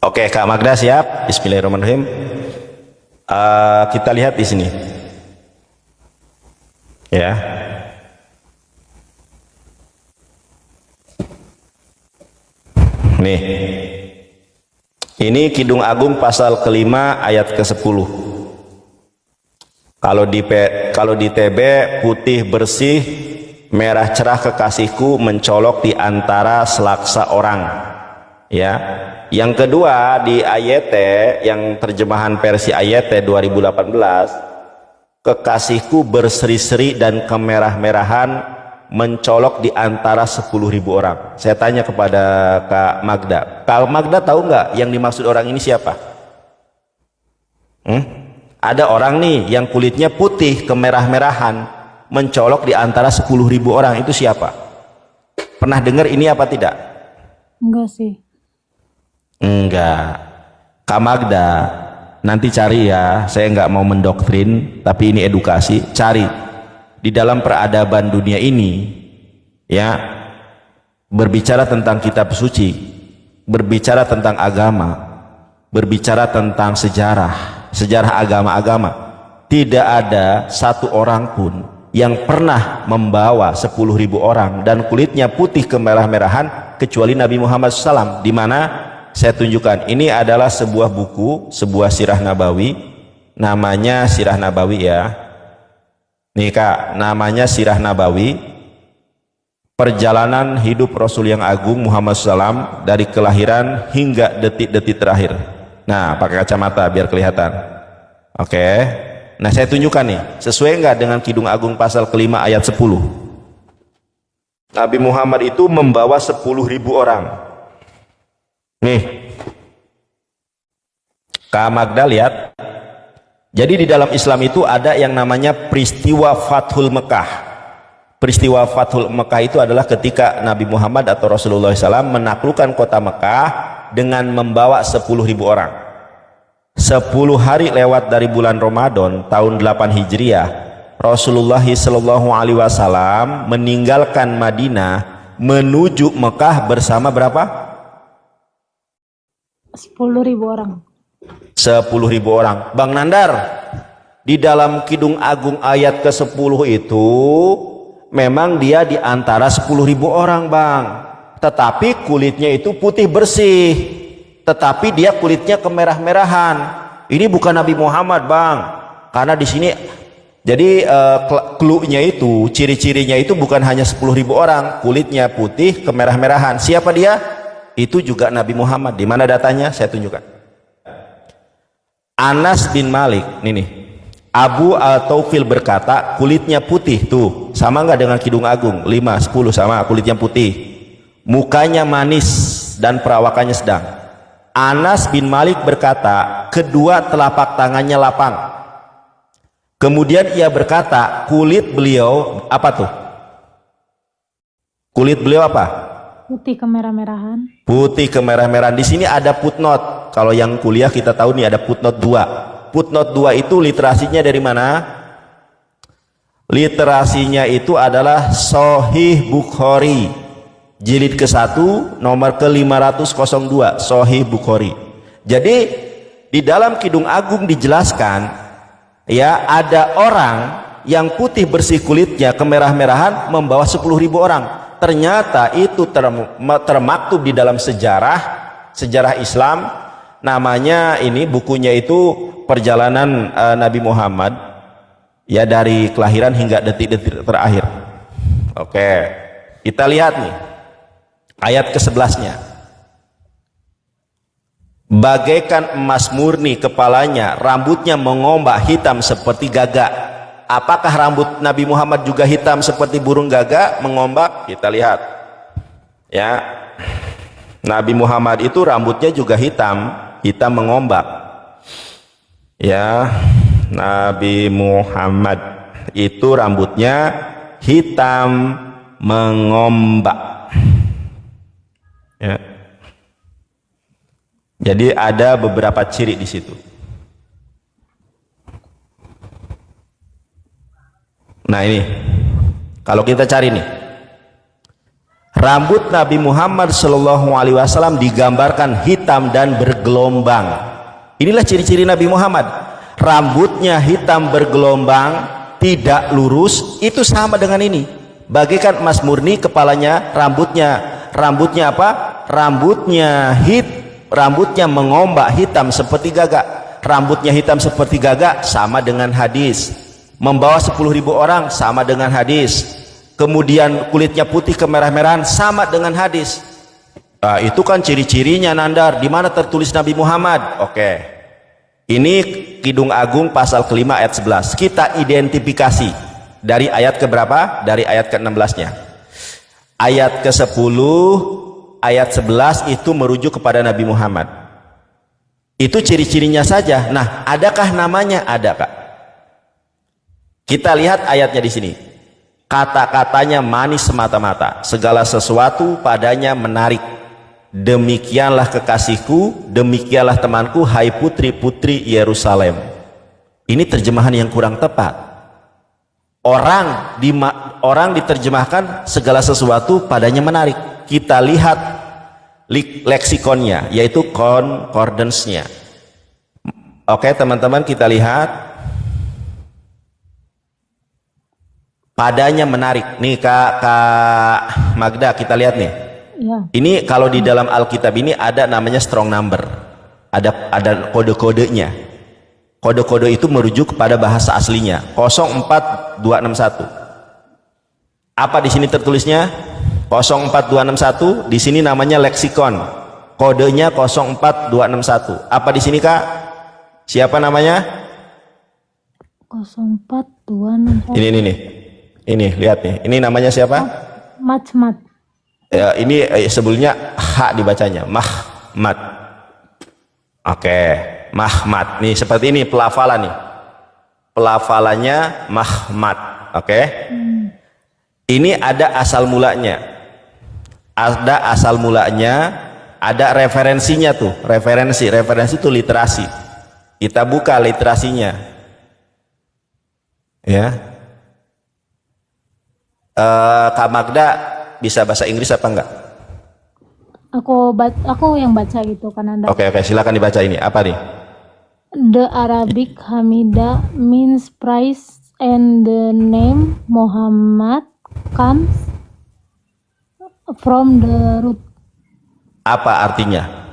Oke, Kak Magda siap? Bismillahirrahmanirrahim. Kita lihat di sini. Ya. Nih. Ini Kidung Agung pasal kelima ayat ke-10. Kalau di TB, putih bersih, merah cerah kekasihku mencolok di antara selaksa orang. Ya. Yang kedua di AYT, yang terjemahan versi AYT 2018, kekasihku berseri-seri dan kemerah-merahan mencolok di antara 10.000 orang. Saya tanya kepada Kak Magda, Kak Magda tahu nggak yang dimaksud orang ini siapa? Ada orang nih yang kulitnya putih kemerah-merahan mencolok di antara 10.000 orang, itu siapa? Pernah dengar ini apa tidak? Enggak sih. Enggak. Kak Magda nanti cari ya, saya nggak mau mendoktrin, tapi ini edukasi. Cari di dalam peradaban dunia ini, ya, berbicara tentang kitab suci, berbicara tentang agama, berbicara tentang sejarah agama-agama, tidak ada satu orang pun yang pernah membawa 10.000 orang dan kulitnya putih kemerah-merahan kecuali Nabi Muhammad SAW. Di mana saya tunjukkan, ini adalah sebuah buku, sebuah sirah nabawi, namanya Sirah Nabawi ya. Nih Kak, namanya Sirah Nabawi, perjalanan hidup Rasul yang agung Muhammad SAW dari kelahiran hingga detik-detik terakhir. Nah, pakai kacamata biar kelihatan. Oke. Nah, saya tunjukkan nih, sesuai nggak dengan Kidung Agung pasal kelima ayat 10? Nabi Muhammad itu membawa 10.000 orang. Nih, Kak Magda lihat. Jadi di dalam Islam itu ada yang namanya peristiwa Fathul Mekah. Peristiwa Fathul Mekah itu adalah ketika Nabi Muhammad atau Rasulullah SAW menaklukkan kota Mekah dengan membawa 10.000 orang. 10 hari lewat dari bulan Ramadan tahun 8 Hijriah, Rasulullah SAW meninggalkan Madinah menuju Mekah bersama berapa? 10.000 orang. 10.000 orang. Bang Nandar, di dalam Kidung Agung ayat ke-10 itu memang dia di antara 10.000 orang, Bang. Tetapi kulitnya itu putih bersih. Tetapi dia kulitnya kemerah-merahan. Ini bukan Nabi Muhammad, Bang. Karena di sini jadi clue-nya itu, ciri-cirinya itu bukan hanya 10.000 orang, kulitnya putih kemerah-merahan. Siapa dia? Itu juga Nabi Muhammad. Di mana datanya? Saya tunjukkan. Anas bin Malik, nih, Abu Al-Taufil berkata kulitnya putih, tuh sama nggak dengan Kidung Agung 5, 10 sama, kulitnya putih, mukanya manis dan perawakannya sedang. Anas bin Malik berkata kedua telapak tangannya lapang. Kemudian ia berkata kulit beliau apa tuh? Kulit beliau apa? Putih kemerah-merahan. Putih kemerah-merahan. Di sini ada footnote. Kalau yang kuliah kita tahu nih ada footnote 2. Footnote 2 itu literasinya dari mana? Literasinya itu adalah Sahih Bukhari. Jilid ke-1 nomor ke-502, Sahih Bukhari. Jadi di dalam Kidung Agung dijelaskan ya, ada orang yang putih bersih kulitnya kemerah-merahan membawa 10.000 orang. Ternyata itu termaktub di dalam sejarah Islam. Namanya ini bukunya itu perjalanan Nabi Muhammad ya dari kelahiran hingga detik-detik terakhir. Oke, kita lihat nih ayat ke-11-nya. Bagaikan emas murni kepalanya, rambutnya mengombak hitam seperti gagak. Apakah rambut Nabi Muhammad juga hitam seperti burung gagak mengombak? Kita lihat ya, Nabi Muhammad itu rambutnya juga hitam mengombak ya. Nabi Muhammad itu rambutnya hitam mengombak ya. Jadi ada beberapa ciri di situ. Nah ini kalau kita cari nih, Rambut Nabi Muhammad Shallallahu Alaihi Wasallam digambarkan hitam dan bergelombang. Inilah ciri-ciri Nabi Muhammad. Rambutnya hitam bergelombang, tidak lurus, itu sama dengan ini. Bagaikan emas murni, kepalanya, rambutnya apa? Rambutnya mengombak hitam seperti gagak. Rambutnya hitam seperti gagak sama dengan hadis. Membawa 10.000 orang sama dengan hadis. Kemudian kulitnya putih kemerah-merahan sama dengan hadis. Nah, itu kan ciri-cirinya Nandar. Di mana tertulis Nabi Muhammad? Oke. Ini Kidung Agung pasal kelima ayat 11. Kita identifikasi dari ayat ke berapa? Dari ayat ke-16-nya. Ayat ke-10, ayat 11 itu merujuk kepada Nabi Muhammad. Itu ciri-cirinya saja. Nah, adakah namanya? Ada, Kak. Kita lihat ayatnya di sini. Kata-katanya manis semata-mata, segala sesuatu padanya menarik. Demikianlah kekasihku, demikianlah temanku, hai putri-putri Yerusalem. Ini terjemahan yang kurang tepat. Orang diterjemahkan segala sesuatu padanya menarik. Kita lihat leksikonnya, yaitu concordance-nya. Oke teman-teman, kita lihat. Padanya menarik. Nih Kak Magda, kita lihat nih. Ya. Ini kalau di dalam Alkitab ini ada namanya strong number. Ada kode-kodenya. Kode-kode itu merujuk kepada bahasa aslinya. 04261. Apa di sini tertulisnya? 04261. Di sini namanya leksikon. Kodenya 04261. Apa di sini, Kak? Siapa namanya? 04261. Ini nih. Ini lihat nih, ini namanya siapa? Mahmad. Ya, ini sebelumnya H dibacanya, Mahmad. Oke, Mahmad. Nih seperti ini pelafalan nih. Pelafalannya Mahmad. Oke. Ini ada asal mulanya. Ada asal mulanya, ada referensinya tuh. Referensi itu literasi. Kita buka literasinya. Ya. Kak Magda bisa bahasa Inggris apa enggak? Aku yang baca gitu kan Anda. Oke, silakan dibaca ini. Apa nih? The Arabic Hamida means praise and the name Muhammad comes from the root. Apa artinya?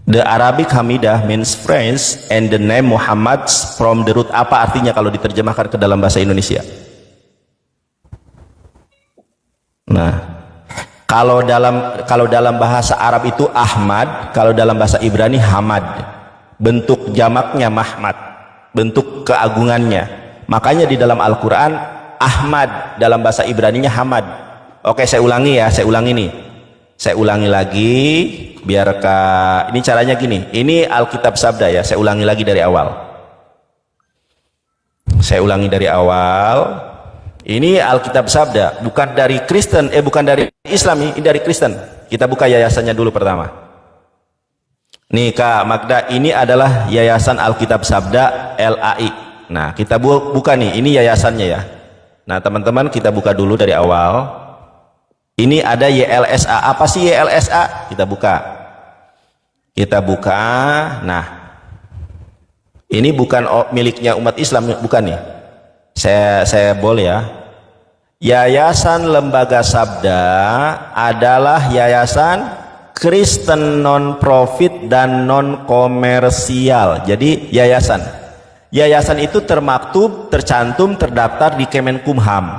The Arabic Hamidah means praise and the name Muhammad from the root. Apa artinya kalau diterjemahkan ke dalam bahasa Indonesia? Nah, kalau dalam bahasa Arab itu Ahmad, kalau dalam bahasa Ibrani Hamad. Bentuk jamaknya Mahmad, bentuk keagungannya. Makanya di dalam Al-Qur'an Ahmad, dalam bahasa Ibraninya Hamad. Oke, saya ulangi ya, saya ulangi lagi biar ini caranya gini. Ini Alkitab Sabda ya, saya ulangi lagi dari awal. Ini Alkitab Sabda, bukan dari Kristen, bukan dari Islam, ini dari Kristen. Kita buka yayasannya dulu pertama. Nih Kak Magda, ini adalah Yayasan Alkitab Sabda LAI. Nah, kita buka nih, ini yayasannya ya. Nah, teman-teman kita buka dulu dari awal. Ini ada YLSA. Apa sih YLSA? Kita buka. Nah, ini bukan miliknya umat Islam, bukan nih. Saya boleh ya. Yayasan Lembaga Sabda adalah yayasan Kristen non-profit dan non-komersial. Jadi yayasan itu tercantum, terdaftar di Kemenkumham.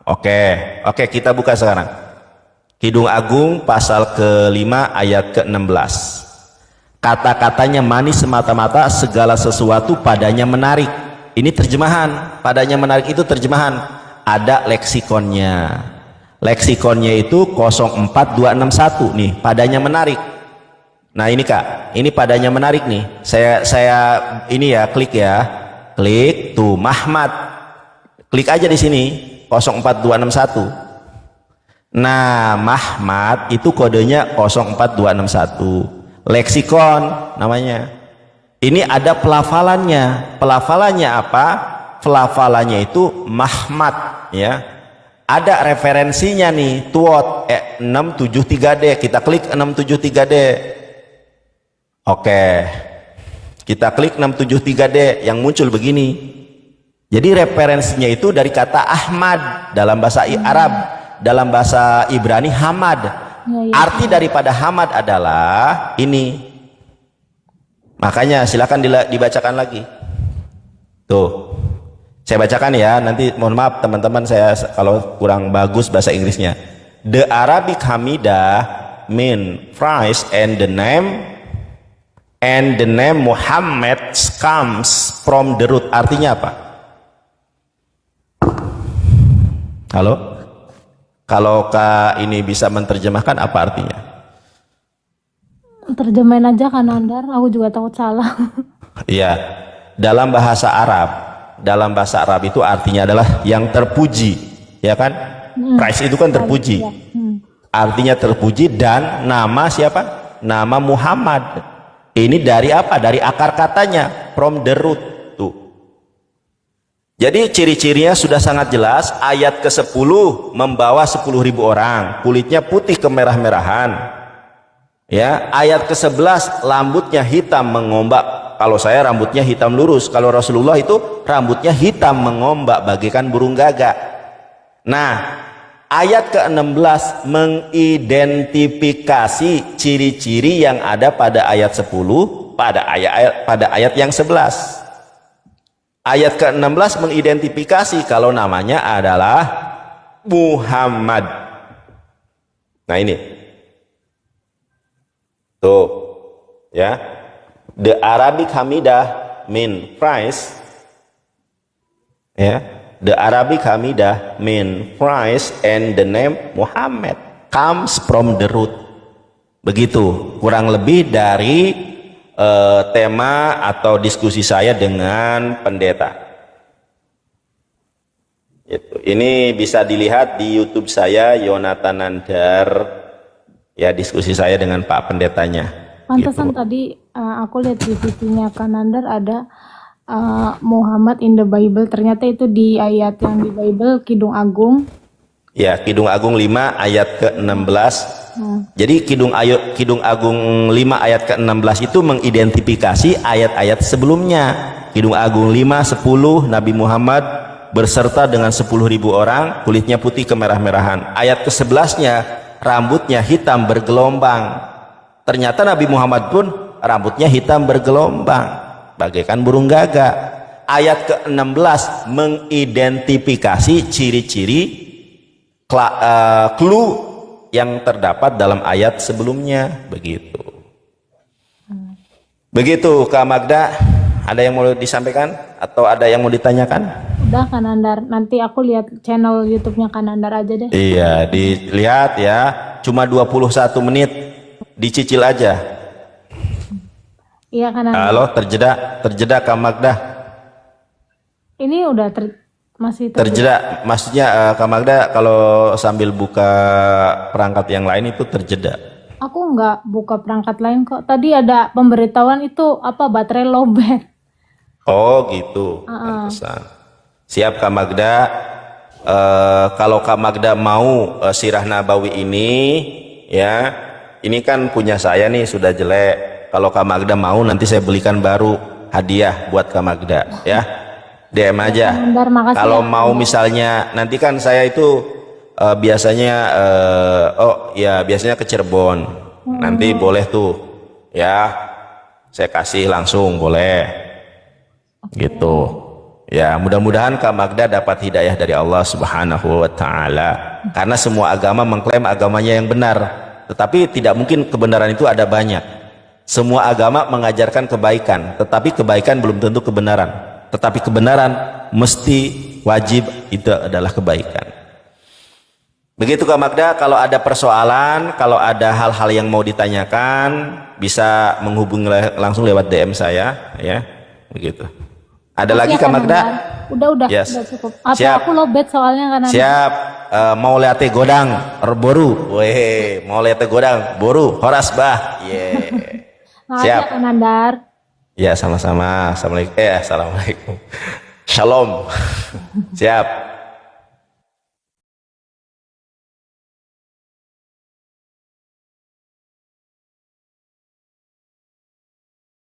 Oke, kita buka sekarang. Kidung Agung pasal ke-5 ayat ke-16. Kata-katanya manis semata-mata, segala sesuatu padanya menarik. Ini terjemahan. Padanya menarik itu terjemahan. Ada leksikonnya. Leksikonnya itu 04261 nih, padanya menarik. Nah ini Kak, ini padanya menarik nih. Saya ini ya, klik tuh Mahmad. Klik aja di sini 04261. Nah, Mahmad itu kodenya 04261. Leksikon namanya. Ini ada pelafalannya. Pelafalannya apa? Pelafalannya itu Mahmad ya. ada referensinya nih, tuot 673D. Kita klik 673D. Oke, kita klik 673D, yang muncul begini. Jadi referensinya itu dari kata Ahmad dalam bahasa Arab, dalam bahasa Ibrani Hamad. Arti daripada Hamad adalah ini. Makanya silakan dibacakan lagi. Tuh, saya bacakan ya. Nanti mohon maaf teman-teman, saya kalau kurang bagus bahasa Inggrisnya. The Arabic Hamidah mean praise and the name Muhammad comes from the root. Artinya apa? Halo? Kalau Kak ini bisa menerjemahkan, apa artinya? Terjemahin aja kan Andar, aku juga takut salah. Iya, dalam bahasa Arab itu artinya adalah yang terpuji, ya kan? Praise itu kan terpuji. Artinya terpuji, dan nama siapa? Nama Muhammad. Ini dari apa? Dari akar katanya, from the root. Tuh. Jadi ciri-cirinya sudah sangat jelas. Ayat ke-10 membawa 10.000 orang, kulitnya putih kemerah-merahan. Ya, ayat ke-11 rambutnya hitam mengombak. Kalau saya rambutnya hitam lurus, kalau Rasulullah itu rambutnya hitam mengombak bagaikan burung gagak. Nah, ayat ke-16 mengidentifikasi ciri-ciri yang ada pada ayat 10 pada ayat yang 11. Ayat ke-16 mengidentifikasi kalau namanya adalah Muhammad. Nah ini tuh, ya, the Arabic Hamidah mean praise, ya, the Arabic Hamidah mean praise and the name Muhammad comes from the root. Begitu kurang lebih dari tema atau diskusi saya dengan pendeta. Ini bisa dilihat di YouTube saya, Yonatan Nandar. Ya, diskusi saya dengan Pak Pendetanya. Pantesan gitu. tadi aku lihat di TV-nya Kanandar ada Muhammad in the Bible. Ternyata itu di ayat yang di Bible Kidung Agung. Ya, Kidung Agung 5 ayat ke-16. Jadi Kidung Agung 5 ayat ke-16 itu mengidentifikasi ayat-ayat sebelumnya. Kidung Agung 5, 10 Nabi Muhammad berserta dengan 10.000 orang, kulitnya putih kemerah-merahan. Ayat ke-11-nya rambutnya hitam bergelombang. Ternyata Nabi Muhammad pun rambutnya hitam bergelombang bagaikan burung gagak. Ayat ke-16 mengidentifikasi ciri-ciri clue yang terdapat dalam ayat sebelumnya. Begitu Kak Magda, ada yang mau disampaikan atau ada yang mau ditanyakan? Udah Kanandar, nanti aku lihat channel YouTube-nya Kanandar aja deh. Iya, dilihat ya, cuma 21 menit, dicicil aja. Iya Kanandar. Halo, terjeda Kak Magda. Ini udah masih terjeda, maksudnya Kak Magda kalau sambil buka perangkat yang lain itu terjeda. Aku nggak buka perangkat lain kok. Tadi ada pemberitahuan itu apa, baterai lowbat. Oh gitu. Pantesan. Siap Kak Magda. Kalau Kak Magda mau sirah nabawi ini, ya, ini kan punya saya nih sudah jelek. Kalau Kak Magda mau nanti saya belikan baru hadiah buat Kak Magda, ya. DM aja. Kanandar, makasih Kalau ya. mau misalnya nanti kan saya itu biasanya biasanya ke Cirebon. Nanti boleh tuh, ya. Saya kasih langsung boleh. Gitu. Ya, mudah-mudahan Kak Magda dapat hidayah dari Allah Subhanahu wa taala. Karena semua agama mengklaim agamanya yang benar, tetapi tidak mungkin kebenaran itu ada banyak. Semua agama mengajarkan kebaikan, tetapi kebaikan belum tentu kebenaran. Tetapi kebenaran mesti wajib itu adalah kebaikan. Begitu Kak Magda, kalau ada persoalan, kalau ada hal-hal yang mau ditanyakan, bisa menghubungi langsung lewat DM saya, ya. Begitu. Ada lagi Kak Magda? Udah Yes. udah cukup. Apa Siap. aku lowbat soalnya kan? Siap. Mau lihat godang boru. Weh, mau lihat godang boru horas bah. Makasih Siap. ya Kanandar. Ya, sama-sama. Assalamualaikum. Assalamualaikum. Shalom. Siap.